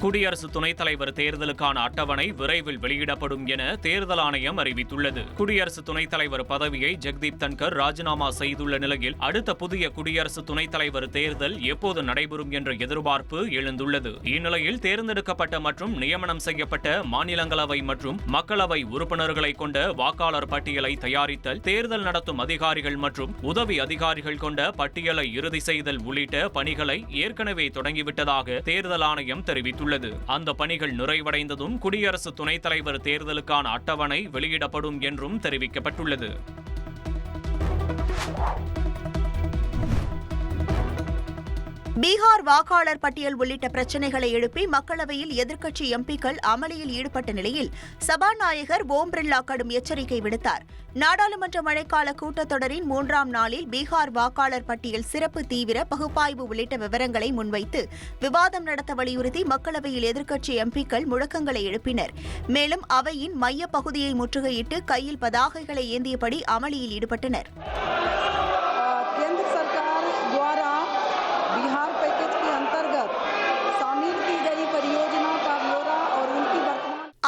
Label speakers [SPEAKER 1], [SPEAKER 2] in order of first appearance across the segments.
[SPEAKER 1] குடியரசு துணைத் தலைவர் தேர்தலுக்கான அட்டவணை விரைவில் வெளியிடப்படும் என தேர்தல் ஆணையம் அறிவித்துள்ளது. குடியரசு துணைத் தலைவர் பதவியை ஜெக்தீப் தன்கர் ராஜினாமா செய்துள்ள நிலையில் அடுத்த புதிய குடியரசு துணைத் தலைவர் தேர்தல் எப்போது நடைபெறும் என்ற எதிர்பார்ப்பு எழுந்துள்ளது. இந்நிலையில் தேர்ந்தெடுக்கப்பட்ட மற்றும் நியமனம் செய்யப்பட்ட மாநிலங்களவை மற்றும் மக்களவை உறுப்பினர்களை கொண்ட வாக்காளர் பட்டியலை தயாரித்தல், தேர்தல் நடத்தும் அதிகாரிகள் மற்றும் உதவி அதிகாரிகள் கொண்ட பட்டியலை இறுதி செய்தல் உள்ளிட்ட பணிகளை ஏற்கனவே தொடங்கிவிட்டதாக தேர்தல் ஆணையம் தெரிவித்துள்ளது. அந்த பணிகள் நிறைவடைந்ததும் குடியரசு துணைத் தலைவர் தேர்தலுக்கான அட்டவணை வெளியிடப்படும் என்றும் தெரிவிக்கப்பட்டுள்ளது.
[SPEAKER 2] பீகார் வாக்காளர் பட்டியல் உள்ளிட்ட பிரச்சினைகளை எழுப்பி மக்களவையில் எதிர்க்கட்சி எம்பிக்கள் அமளியில் ஈடுபட்ட நிலையில் சபாநாயகர் ஓம் பிர்லா கடும் எச்சரிக்கை விடுத்தார். நாடாளுமன்ற மழைக்கால கூட்டத்தொடரின் 3ஆம் நாளில் பீகார் வாக்காளர் பட்டியல் சிறப்பு தீவிர பகுப்பாய்வு உள்ளிட்ட விவரங்களை முன்வைத்து விவாதம் நடத்த வலியுறுத்தி மக்களவையில் எதிர்க்கட்சி எம்பிக்கள் முழக்கங்களை எழுப்பினர். மேலும் அவையின் மைய பகுதியை முற்றுகையிட்டு கையில் பதாகைகளை ஏந்தியபடி அமளியில் ஈடுபட்டனர்.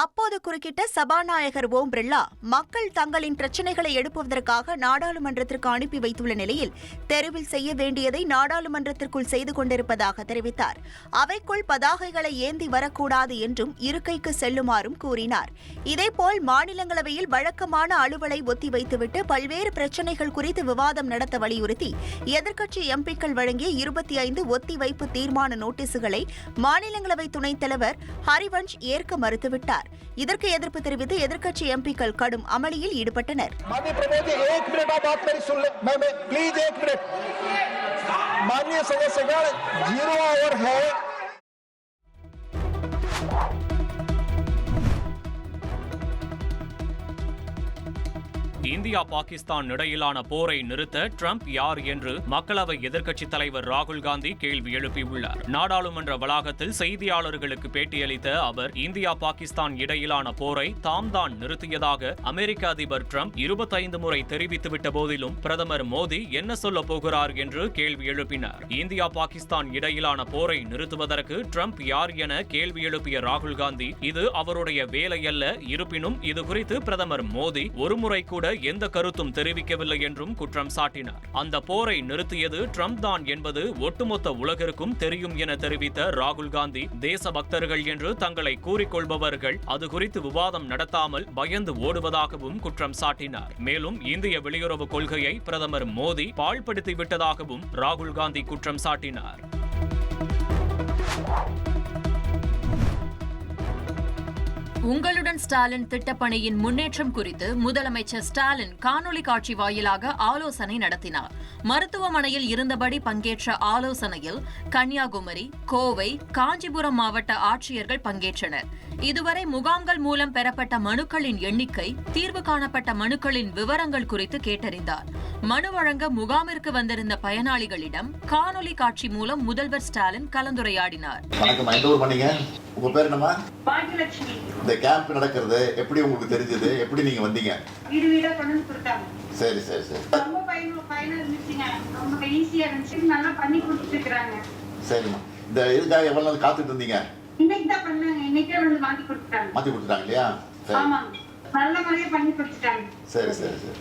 [SPEAKER 2] அப்போது குறுக்கிட்ட சபாநாயகர் ஓம் பிர்லா, மக்கள் தங்களின் பிரச்சினைகளை எழுப்புவதற்காக நாடாளுமன்றத்திற்கு அனுப்பி வைத்துள்ள நிலையில் தெருவில் செய்ய வேண்டியதை நாடாளுமன்றத்திற்குள் செய்து கொண்டிருப்பதாக தெரிவித்தார். அவைக்குள் பதாகைகளை ஏந்தி வரக்கூடாது என்றும் இருக்கைக்கு செல்லுமாறும் கூறினார். இதேபோல் மாநிலங்களவையில் வழக்கமான அலுவலை ஒத்திவைத்துவிட்டு பல்வேறு பிரச்சினைகள் குறித்து விவாதம் நடத்த வலியுறுத்தி எதிர்க்கட்சி எம்பிக்கள் வழங்கிய 25 ஒத்திவைப்பு தீர்மான நோட்டீசுகளை மாநிலங்களவை துணைத் தலைவர் ஹரிவன்ஷ் ஏற்க மறுத்துவிட்டார். இதற்கு எதிர்ப்பு தெரிவித்து எதிர்க்கட்சி எம்பிக்கள் கடும் அமளியில் ஈடுபட்டனர்.
[SPEAKER 1] இந்தியா பாகிஸ்தான் இடையிலான போரை நிறுத்த ட்ரம்ப் யார் என்று மக்களவை எதிர்க்கட்சித் தலைவர் ராகுல் காந்தி கேள்வி எழுப்பியுள்ளார். நாடாளுமன்ற வளாகத்தில் செய்தியாளர்களுக்கு பேட்டியளித்த அவர், இந்தியா பாகிஸ்தான் இடையிலான போரை தாம் தான் நிறுத்தியதாக அமெரிக்க அதிபர் ட்ரம்ப் 25 முறை தெரிவித்துவிட்ட போதிலும் பிரதமர் மோடி என்ன சொல்ல போகிறார் என்று கேள்வி எழுப்பினார். இந்தியா பாகிஸ்தான் இடையிலான போரை நிறுத்துவதற்கு ட்ரம்ப் யார் என கேள்வி எழுப்பிய ராகுல் காந்தி, இது அவருடைய வேலையல்ல, இருப்பினும் இது குறித்து பிரதமர் மோடி ஒருமுறை கூட எந்த கருத்தும் தெரிவிக்கவில்லை என்றும் குற்றம் சாட்டினார். அந்த போரை நிறுத்தியது ட்ரம்ப் தான் என்பது ஒட்டுமொத்த உலகிற்கும் தெரியும் என தெரிவித்த ராகுல் காந்தி, தேசபக்தர்கள் என்று தங்களை கூறிக்கொள்பவர்கள் அது குறித்து விவாதம் நடத்தாமல் பயந்து ஓடுவதாகவும் குற்றம் சாட்டினார். மேலும் இந்திய வெளியுறவு கொள்கையை பிரதமர் மோடி பாழ்படுத்திவிட்டதாகவும் ராகுல் காந்தி குற்றம் சாட்டினார்.
[SPEAKER 3] உங்களுடன் ஸ்டாலின் திட்டப்பணியின் முன்னேற்றம் குறித்து முதலமைச்சர் ஸ்டாலின் காணொலி காட்சி வாயிலாக ஆலோசனை நடத்தினார். மருத்துவமனையில் இருந்தபடி பங்கேற்ற ஆலோசனையில் கன்னியாகுமரி, கோவை, காஞ்சிபுரம் மாவட்ட ஆட்சியர்கள் பங்கேற்றனர். இதுவரை முகாம்கள் மூலம் பெறப்பட்ட மனுக்களின் எண்ணிக்கை, தீர்வு காணப்பட்ட மனுக்களின் விவரங்கள் குறித்து கேட்டறிந்தார். மனு வழங்க முகாமிற்கு வந்திருந்த பயனாளிகளிடம் காணொலி காட்சி மூலம் முதல்வர் ஸ்டாலின் கலந்துரையாடினார்.
[SPEAKER 4] உங்க பேர் என்னமா? பாக்கியலட்சுமி. இந்த கேம்ப் நடக்கிறது எப்படி உங்களுக்கு தெரிஞ்சது? எப்படி நீங்க வந்தீங்க?
[SPEAKER 5] வீடு வீடா கொண்டு வந்து கொடுத்தாங்க.
[SPEAKER 4] சரி சரி சரி.
[SPEAKER 5] ரொம்ப பயனா இருந்துச்சுங்க. ரொம்ப ஈஸியா இருந்துச்சு. நல்லா பண்ணி கொடுத்துட்டு இருக்காங்க.
[SPEAKER 4] சரிம்மா. இந்த இதுக்காக எவ்வளவு நாள் காத்துட்டு இருந்தீங்க?
[SPEAKER 5] இன்னைக்கு தான் பண்ணாங்க. இன்னைக்கே வந்து மாத்தி கொடுத்துட்டாங்க.
[SPEAKER 4] மாத்தி கொடுத்துட்டாங்க இல்லையா?
[SPEAKER 5] ஆமா. நல்ல முறையா பண்ணி கொடுத்துட்டாங்க.
[SPEAKER 4] சரி சரி சரி.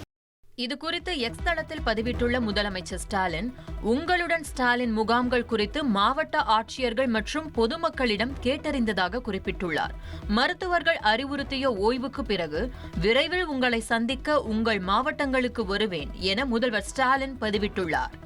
[SPEAKER 3] இது குறித்து எக்ஸ் தளத்தில் பதிவிட்டுள்ள முதலமைச்சர் ஸ்டாலின், உங்களுடன் ஸ்டாலின் முகாம்கள் குறித்து மாவட்ட ஆட்சியர்கள் மற்றும் பொதுமக்களிடம் கேட்டறிந்ததாக குறிப்பிட்டுள்ளார். மருத்துவர்கள் அறிவுறுத்திய ஓய்வுக்கு பிறகு விரைவில் உங்களை சந்திக்க உங்கள் மாவட்டங்களுக்கு வருவேன் என முதல்வர் ஸ்டாலின் பதிவிட்டுள்ளார்.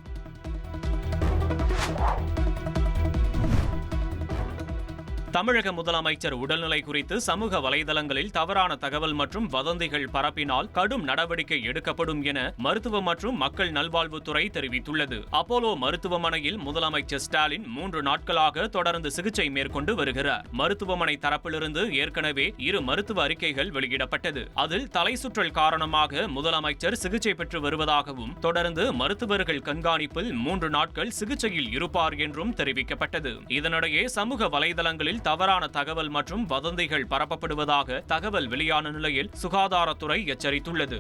[SPEAKER 1] தமிழக முதலமைச்சர் உடல்நிலை குறித்து சமூக வலைதளங்களில் தவறான தகவல் மற்றும் வதந்திகள் பரப்பினால் கடும் நடவடிக்கை எடுக்கப்படும் என மருத்துவ மற்றும் மக்கள் நல்வாழ்வுத்துறை தெரிவித்துள்ளது. அப்போலோ மருத்துவமனையில் முதலமைச்சர் ஸ்டாலின் 3 நாட்களாக தொடர்ந்து சிகிச்சை மேற்கொண்டு வருகிறார். மருத்துவமனை தரப்பிலிருந்து ஏற்கனவே 2 மருத்துவ அறிக்கைகள் வெளியிடப்பட்டது. அதில் தலை சுற்றல் காரணமாக முதலமைச்சர் சிகிச்சை பெற்று வருவதாகவும், தொடர்ந்து மருத்துவர்கள் கண்காணிப்பில் 3 நாட்கள் சிகிச்சையில் இருப்பார் என்றும் தெரிவிக்கப்பட்டது. இதனிடையே சமூக வலைதளங்களில் தவறான தகவல் மற்றும் வதந்திகள் பரப்பப்படுவதாக தகவல் வெளியான நிலையில் சுகாதாரத்துறை எச்சரித்துள்ளது.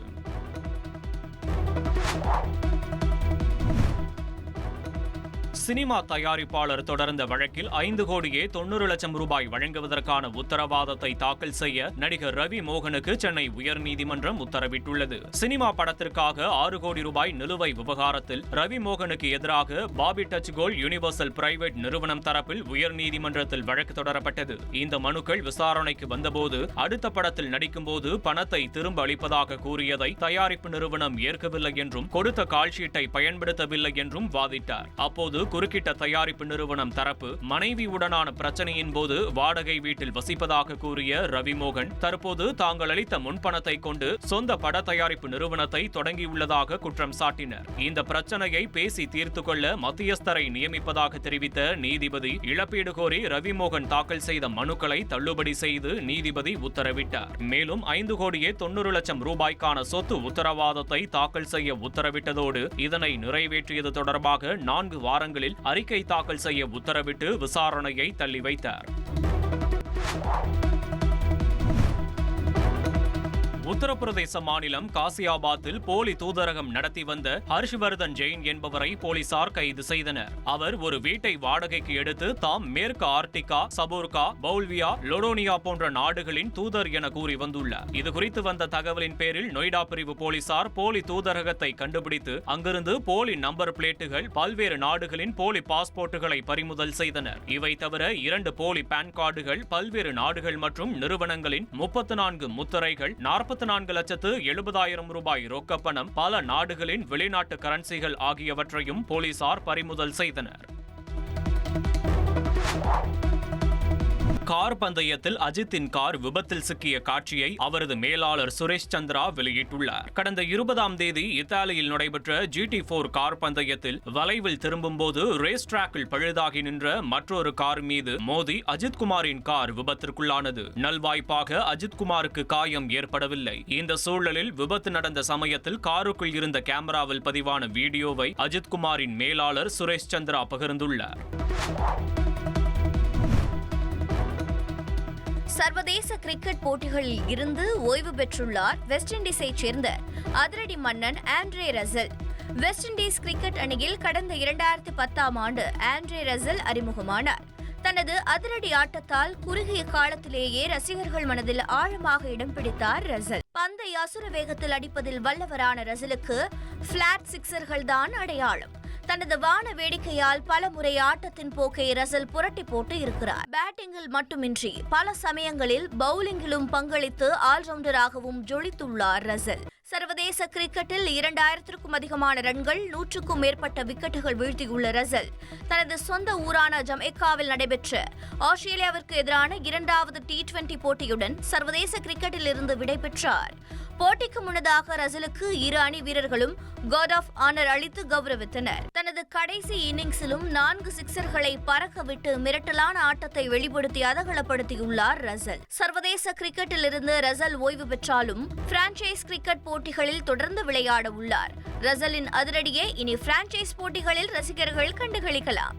[SPEAKER 1] சினிமா தயாரிப்பாளர் தொடர்ந்த வழக்கில் 5 கோடியே 90 லட்சம் ரூபாய் வழங்குவதற்கான உத்தரவாதத்தை தாக்கல் செய்ய நடிகர் ரவி மோகனுக்கு சென்னை உயர்நீதிமன்றம் உத்தரவிட்டுள்ளது. சினிமா படத்திற்காக 6 கோடி ரூபாய் நிலுவை விவகாரத்தில் ரவி மோகனுக்கு எதிராக Bobby touch gold universal private நிறுவனம் தரப்பில் உயர்நீதிமன்றத்தில் வழக்கு தொடரப்பட்டது. இந்த மனுக்கள் விசாரணைக்கு வந்தபோது அடுத்த படத்தில் நடிக்கும்போது பணத்தை திரும்ப அளிப்பதாக கூறியதை தயாரிப்பு நிறுவனம் ஏற்கவில்லை என்றும் கொடுத்த கால்ஷீட்டை பயன்படுத்தவில்லை என்றும் வாதிட்டார். அப்போது குறுக்கிட்ட தயாரிப்பு நிறுவனம் தரப்பு மனைவியுடனான பிரச்சனையின் போது வாடகை வீட்டில் வசிப்பதாக கூறிய ரவி மோகன் தற்போது தாங்கள் அளித்த முன்பணத்தை கொண்டு சொந்த பட தயாரிப்பு நிறுவனத்தை தொடங்கியுள்ளதாக குற்றம் சாட்டினர். இந்த பிரச்சனையை பேசி தீர்த்து கொள்ள மத்தியஸ்தரை நியமிப்பதாக தெரிவித்த நீதிபதி இழப்பீடு கோரி ரவி மோகன் தாக்கல் செய்த மனுக்களை தள்ளுபடி செய்து நீதிபதி உத்தரவிட்டார். மேலும் 5 கோடியே 90 லட்சம் ரூபாய்க்கான சொத்து உத்தரவாதத்தை தாக்கல் செய்ய உத்தரவிட்டதோடு இதனை நிறைவேற்றியது தொடர்பாக 4 வாரங்களில் அறிக்கை தாக்கல் செய்ய உத்தரவிட்டு விசாரணையை தள்ளி வைத்தார். உத்தரப்பிரதேச மாநிலம் காசியாபாத்தில் போலி தூதரகம் நடத்தி வந்த ஹர்ஷ்வர்தன் ஜெயின் என்பவரை போலீசார் கைது செய்தனர். அவர் ஒரு வீட்டை வாடகைக்கு எடுத்து தாம் மேற்கு ஆர்டிகா, சபோர்கா, பவுல்வியா, லொடோனியா போன்ற நாடுகளின் தூதர் என கூறி வந்துள்ளார். இதுகுறித்து வந்த தகவலின் பேரில் நொய்டா பிரிவு போலீசார் போலி தூதரகத்தை கண்டுபிடித்து அங்கிருந்து போலி நம்பர் பிளேட்டுகள், பல்வேறு நாடுகளின் போலி பாஸ்போர்ட்டுகளை பறிமுதல் செய்தனர். இவை தவிர 2 போலி பான் கார்டுகள், பல்வேறு நாடுகள் மற்றும் நிறுவனங்களின் 34 முத்திரைகள், 44,70,000 ரூபாய் ரொக்கப்பணம், பல நாடுகளின் வெளிநாட்டு கரன்சிகள் ஆகியவற்றையும் போலீசார் பறிமுதல் செய்தனர். கார் பந்தயத்தில் அஜித்தின் கார் விபத்தில் சிக்கிய காட்சியை அவரது மேலாளர் சுரேஷ் சந்திரா வெளியிட்டுள்ளார். கடந்த 20ஆம் தேதி இத்தாலியில் நடைபெற்ற GT4 கார் பந்தயத்தில் வளைவில் திரும்பும்போது ரேஸ் டிராக்கில் பழுதாகி நின்ற மற்றொரு கார் மீது மோதி அஜித்குமாரின் கார் விபத்திற்குள்ளானது. நல்வாய்ப்பாக அஜித்குமாருக்கு காயம் ஏற்படவில்லை. இந்த சூழலில் விபத்து நடந்த சமயத்தில் காருக்குள் இருந்த கேமராவில் பதிவான வீடியோவை அஜித்குமாரின் மேலாளர் சுரேஷ் சந்திரா பகிர்ந்துள்ளார்.
[SPEAKER 6] சர்வதேச கிரிக்கெட் போட்டிகளில் இருந்து ஓய்வு பெற்றுள்ளார் வெஸ்ட் இண்டீஸைச் சேர்ந்த அதிரடி மன்னன் Andre Russell. West Indies cricket அணியில் கடந்த 2010ஆம் ஆண்டு ஆண்ட்ரே ரசல் அறிமுகமானார். தனது அதிரடி ஆட்டத்தால் குறுகிய காலத்திலேயே ரசிகர்கள் மனதில் ஆழமாக இடம் பிடித்தார் ரசல். பந்தை அசுர வேகத்தில் அடிப்பதில் வல்லவரான ரசலுக்கு பிளாட் சிக்ஸர்கள் தான் அடையாளம். தனது வான வேடிக்கையால் பல முறை ஆட்டத்தின் போக்கை ரசல் புரட்டி போட்டு இருக்கிறார். பேட்டிங்கில் மட்டுமின்றி பல சமயங்களில் பவுலிங்கிலும் பங்களித்து ஆல்ரவுண்டராகவும் ஜொலித்துள்ளார் ரசல். சர்வதேச கிரிக்கெட்டில் 2000க்கும் அதிகமான ரன்கள், 100க்கும் மேற்பட்ட விக்கெட்டுகள் வீழ்த்தியுள்ள ரசல் தனது சொந்த ஊரான ஜமைக்காவில் நடைபெற்ற ஆஸ்திரேலியாவிற்கு எதிரான 2வது T20 போட்டியுடன் சர்வதேச கிரிக்கெட்டில் இருந்து விடைபெற்றார். போட்டிக்கு முன்னதாக ரசலுக்கு 2 அணி வீரர்களும் கார்ட் ஆஃப் ஆனர் அளித்து கௌரவித்தனர். தனது கடைசி இன்னிங்ஸிலும் 4 சிக்ஸர்களை பறக்க விட்டு மிரட்டலான ஆட்டத்தை வெளிப்படுத்தி அதகலப்படுத்தியுள்ளார் ரசல். சர்வதேச கிரிக்கெட்டில் இருந்து ரசல் ஓய்வு பெற்றாலும் பிரான்சைஸ் கிரிக்கெட் போட்டிகளில் தொடர்ந்து விளையாட உள்ளார். ரசலின் அதிரடியை இனி பிரான்சைஸ் போட்டிகளில் ரசிகர்கள் கண்டுகளிக்கலாம்.